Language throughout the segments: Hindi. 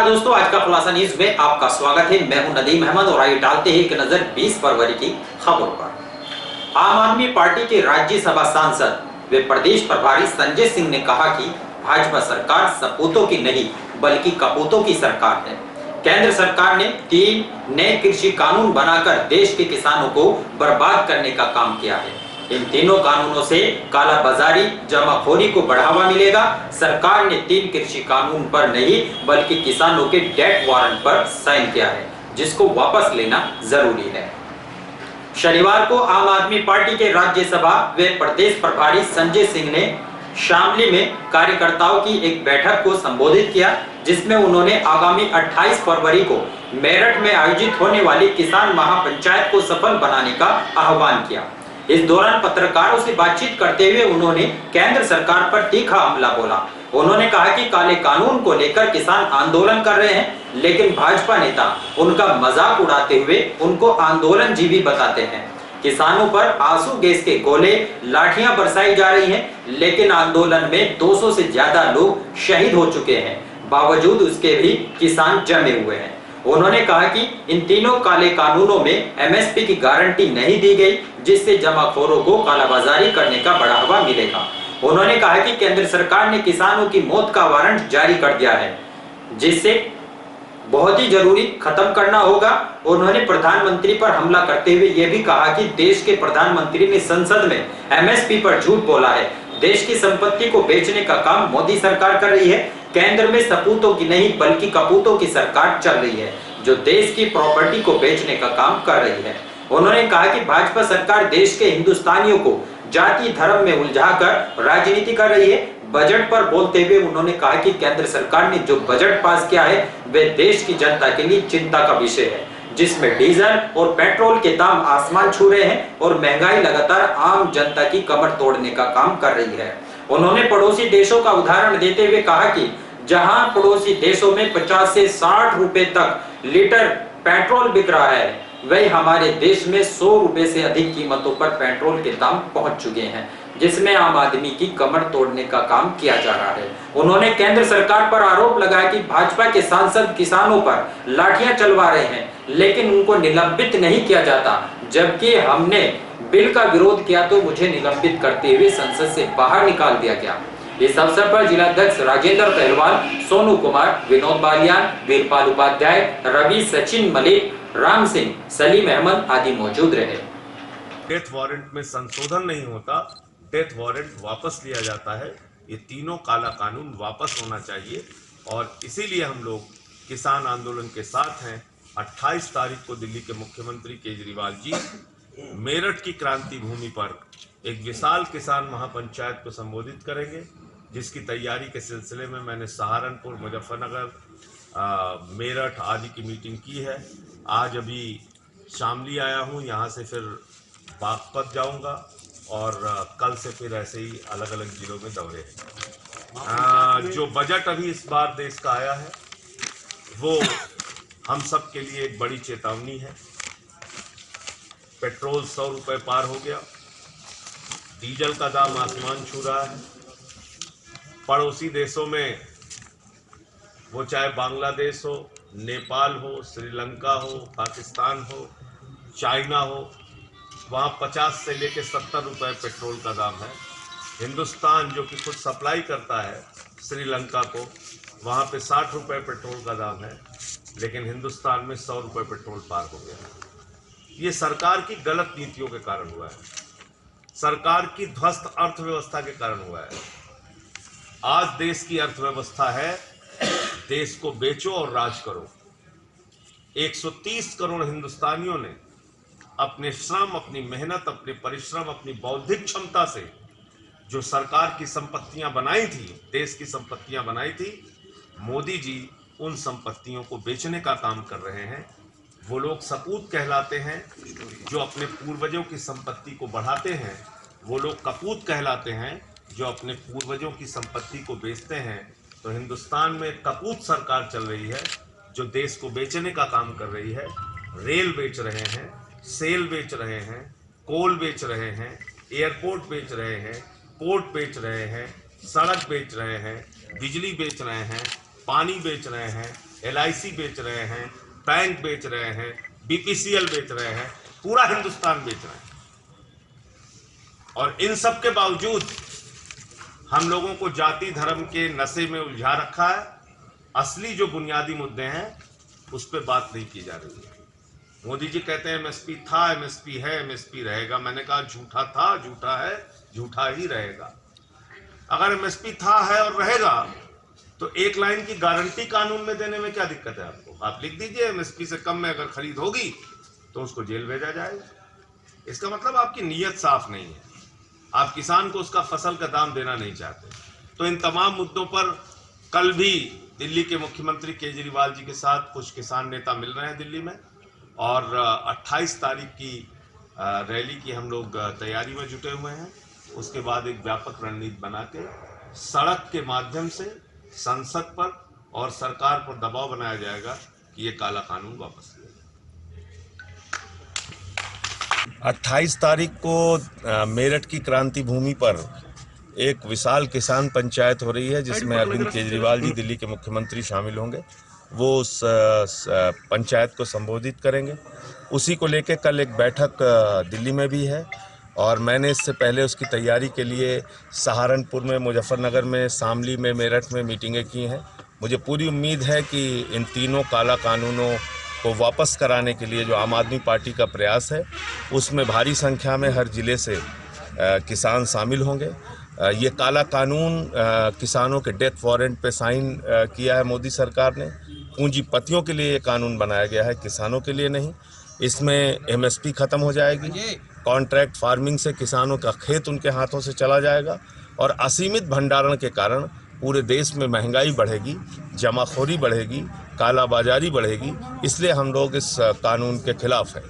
नमस्कार दोस्तों, आज का खुलासा न्यूज में आपका स्वागत है। मैं हूं नदीम अहमद और आइए डालते हैं एक नजर 20 फरवरी की खबरों पर। आम आदमी पार्टी के राज्यसभा सांसद व प्रदेश प्रभारी संजय सिंह ने कहा कि भाजपा सरकार सपूतों की नहीं बल्कि कपूतों की सरकार है। केंद्र सरकार ने 3 नए कृषि कानून बनाकर देश के किसानों को बर्बाद करने का काम किया है। इन तीनों कानूनों से कालाबाजारी, जमाखोरी को बढ़ावा मिलेगा। सरकार ने 3 कृषि कानून पर नहीं बल्कि किसानों के डेथ वारंट पर साइन किया है, जिसको वापस लेना जरूरी है। शनिवार को आम आदमी पार्टी के राज्यसभा व प्रदेश प्रभारी संजय सिंह ने शामली में कार्यकर्ताओं की एक बैठक को संबोधित किया, जिसमें उन्होंने आगामी 28 फरवरी को मेरठ में आयोजित होने वाली किसान महापंचायत को सफल बनाने का आह्वान किया। इस दौरान पत्रकारों से बातचीत करते हुए उन्होंने केंद्र सरकार पर तीखा हमला बोला। उन्होंने कहा कि काले कानून को लेकर किसान आंदोलन कर रहे हैं, लेकिन भाजपा नेता उनका मजाक उड़ाते हुए उनको आंदोलनजीवी बताते हैं। किसानों पर आंसू गैस के गोले, लाठियां बरसाई जा रही हैं, लेकिन आंदोलन में 200 से ज्यादा लोग शहीद हो चुके हैं। बावजूद उसके भी किसान जमे हुए हैं। उन्होंने कहा कि इन तीनों काले कानूनों में एमएसपी की गारंटी नहीं दी गई, जिससे जमाखोरों को कालाबाजारी करने का बढ़ावा मिलेगा। उन्होंने कहा कि केंद्र सरकार ने किसानों की मौत का वारंट जारी कर दिया है, जिससे बहुत ही जरूरी खत्म करना होगा। उन्होंने प्रधानमंत्री पर हमला करते हुए यह भी कहा कि देश के प्रधानमंत्री ने संसद में एमएसपी पर झूठ बोला है। देश की संपत्ति को बेचने का काम मोदी सरकार कर रही है। केंद्र में सपूतों की नहीं बल्कि कपूतों की सरकार चल रही है, जो देश की प्रॉपर्टी को बेचने का काम कर रही है। उन्होंने कहा कि भाजपा सरकार देश के हिंदुस्तानियों को जाति धर्म में उलझाकर राजनीति कर रही है। बजट पर बोलते हुए उन्होंने कहा कि केंद्र सरकार ने जो बजट पास किया है वह देश की जनता के लिए चिंता का विषय है, जिसमें डीजल और पेट्रोल के दाम आसमान छू रहे हैं और महंगाई लगातार आम जनता की कमर तोड़ने का काम कर रही है। उन्होंने पड़ोसी देशों का उदाहरण देते हुए कहा कि जहां पड़ोसी देशों में 50 से 60 रुपए तक लीटर पेट्रोल बिक रहा है, वही हमारे देश में 100 रुपए से अधिक कीमतों पर पेट्रोल के दाम पहुंच चुके हैं, जिसमें आम आदमी की कमर तोड़ने का काम किया जा रहा है। उन्होंने केंद्र सरकार पर आरोप लगाया कि भाजपा के सांसद किसानों पर लाठियां चलवा रहे हैं, लेकिन उनको निलंबित नहीं किया जाता। जबकि हमने बिल का विरोध किया तो मुझे निलंबित करते हुए संसद से बाहर निकाल दिया गया। इस अवसर पर जिलाध्यक्ष राजेंद्र पहलवान, सोनू कुमार, विनोद बालियान, वीरपाल उपाध्याय, रवि, सचिन मलिक, राम सिंह, सलीम अहमद आदि मौजूद रहे। डेथ वारंट में संशोधन नहीं होता, डेथ वारंट वापस लिया जाता है। ये तीनों काला कानून वापस होना चाहिए और इसीलिए हम लोग किसान आंदोलन के साथ हैं। 28 तारीख को दिल्ली के मुख्यमंत्री केजरीवाल जी मेरठ की क्रांति भूमि पर एक विशाल किसान महापंचायत को संबोधित करेंगे, जिसकी तैयारी के सिलसिले में मैंने सहारनपुर, मुजफ्फरनगर, मेरठ आदि की मीटिंग की है। आज अभी शामली आया हूँ, यहाँ से फिर बागपत जाऊँगा और कल से फिर ऐसे ही अलग अलग जिलों में दौरे हैं। जो बजट अभी इस बार देश का आया है वो हम सब के लिए एक बड़ी चेतावनी है। पेट्रोल 100 रुपये पार हो गया, डीजल का दाम आसमान छू रहा है। पड़ोसी देशों में, वो चाहे बांग्लादेश हो, नेपाल हो, श्रीलंका हो, पाकिस्तान हो, चाइना हो, वहाँ 50 से लेकर 70 रुपये पेट्रोल का दाम है। हिंदुस्तान जो कि खुद सप्लाई करता है श्रीलंका को, वहाँ पे 60 रुपये पेट्रोल का दाम है, लेकिन हिंदुस्तान में 100 रुपये पेट्रोल पार हो गया है। ये सरकार की गलत नीतियों के कारण हुआ है, सरकार की ध्वस्त अर्थव्यवस्था के कारण हुआ है। आज देश की अर्थव्यवस्था है, देश को बेचो और राज करो। 130 करोड़ हिंदुस्तानियों ने अपने श्रम, अपनी मेहनत, अपने परिश्रम, अपनी बौद्धिक क्षमता से जो सरकार की संपत्तियां बनाई थी, देश की संपत्तियां बनाई थी, मोदी जी उन संपत्तियों को बेचने का काम कर रहे हैं। वो लोग सपूत कहलाते हैं जो अपने पूर्वजों की संपत्ति को बढ़ाते हैं। वो लोग कपूत कहलाते हैं जो अपने पूर्वजों की संपत्ति को बेचते हैं। तो हिंदुस्तान में कपूत सरकार चल रही है जो देश को बेचने का काम कर रही है। रेल बेच रहे हैं, सेल बेच रहे हैं, कोल बेच रहे हैं, एयरपोर्ट बेच रहे हैं, पोर्ट बेच रहे हैं, सड़क बेच रहे हैं, बिजली बेच रहे हैं, पानी बेच रहे हैं, LIC बेच रहे हैं, बैंक बेच रहे हैं, BPCL बेच रहे हैं, पूरा हिंदुस्तान बेच रहे हैं। और इन सब के बावजूद हम लोगों को जाति धर्म के नशे में उलझा रखा है। असली जो बुनियादी मुद्दे हैं उस पर बात नहीं की जा रही है। मोदी जी कहते हैं MSP था, MSP है, MSP रहेगा। मैंने कहा झूठा था, झूठा है, झूठा ही रहेगा। अगर MSP था, है और रहेगा तो एक लाइन की गारंटी कानून में देने में क्या दिक्कत है आपको? आप लिख दीजिए MSP से कम में अगर खरीद होगी तो उसको जेल भेजा जाएगा। इसका मतलब आपकी नीयत साफ नहीं है, आप किसान को उसका फसल का दाम देना नहीं चाहते। तो इन तमाम मुद्दों पर कल भी दिल्ली के मुख्यमंत्री केजरीवाल जी के साथ कुछ किसान नेता मिल रहे हैं दिल्ली में, और 28 तारीख की रैली की हम लोग तैयारी में जुटे हुए हैं। उसके बाद एक व्यापक रणनीति बना के सड़क के माध्यम से संसद पर और सरकार पर दबाव बनाया जाएगा कि ये काला कानून वापस लिया जाए। 28 तारीख को मेरठ की क्रांति भूमि पर एक विशाल किसान पंचायत हो रही है, जिसमें अरविंद केजरीवाल जी दिल्ली के मुख्यमंत्री शामिल होंगे। वो उस पंचायत को संबोधित करेंगे। उसी को लेकर कल एक बैठक दिल्ली में भी है, और मैंने इससे पहले उसकी तैयारी के लिए सहारनपुर में, मुजफ्फरनगर में, शामली में, मेरठ में मीटिंगें की हैं। मुझे पूरी उम्मीद है कि इन तीनों काला कानूनों को वापस कराने के लिए जो आम आदमी पार्टी का प्रयास है, उसमें भारी संख्या में हर ज़िले से किसान शामिल होंगे। ये काला कानून किसानों के डेथ वारंट पे साइन किया है मोदी सरकार ने। पूंजीपतियों के लिए ये कानून बनाया गया है, किसानों के लिए नहीं। इसमें MSP खत्म हो जाएगी, कॉन्ट्रैक्ट फार्मिंग से किसानों का खेत उनके हाथों से चला जाएगा, और असीमित भंडारण के कारण पूरे देश में महंगाई बढ़ेगी, जमाखोरी बढ़ेगी, कालाबाजारी बढ़ेगी। इसलिए हम लोग इस कानून के खिलाफ हैं।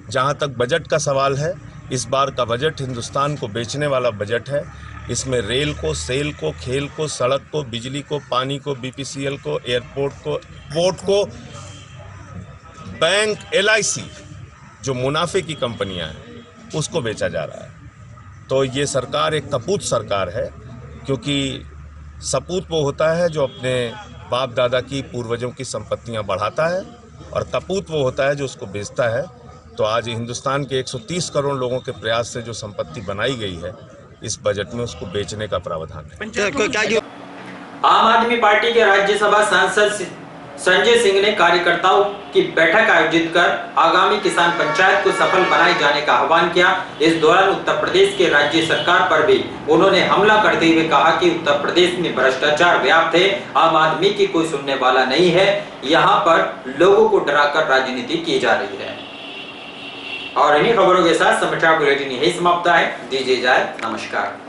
जहाँ तक बजट का सवाल है, इस बार का बजट हिंदुस्तान को बेचने वाला बजट है। इसमें रेल को, सेल को, खेल को, सड़क को, बिजली को, पानी को, BPCL को, एयरपोर्ट को, पोर्ट को, बैंक, LIC जो मुनाफे की कंपनियां हैं, उसको बेचा जा रहा है। तो ये सरकार एक कपूत सरकार है, क्योंकि सपूत वो होता है जो अपने बाप दादा की, पूर्वजों की संपत्तियां बढ़ाता है, और कपूत वो होता है जो उसको बेचता है। तो आज हिंदुस्तान के 130 करोड़ लोगों के प्रयास से जो संपत्ति बनाई गई है, इस बजट में उसको बेचने का प्रावधान है। आम आदमी पार्टी के राज्यसभा सांसद संजय सिंह ने कार्यकर्ताओं की बैठक आयोजित कर आगामी किसान पंचायत को सफल बनाए जाने का आह्वान किया। इस दौरान उत्तर प्रदेश के राज्य सरकार पर भी उन्होंने हमला करते हुए कहा कि उत्तर प्रदेश में भ्रष्टाचार व्याप्त है, आम आदमी की कोई सुनने वाला नहीं है, यहाँ पर लोगों को डराकर राजनीति की जा रही है। और इन्हीं खबरों के साथ समाचार बुलेटिन यही समाप्त है। दीजिए इजाजत, नमस्कार।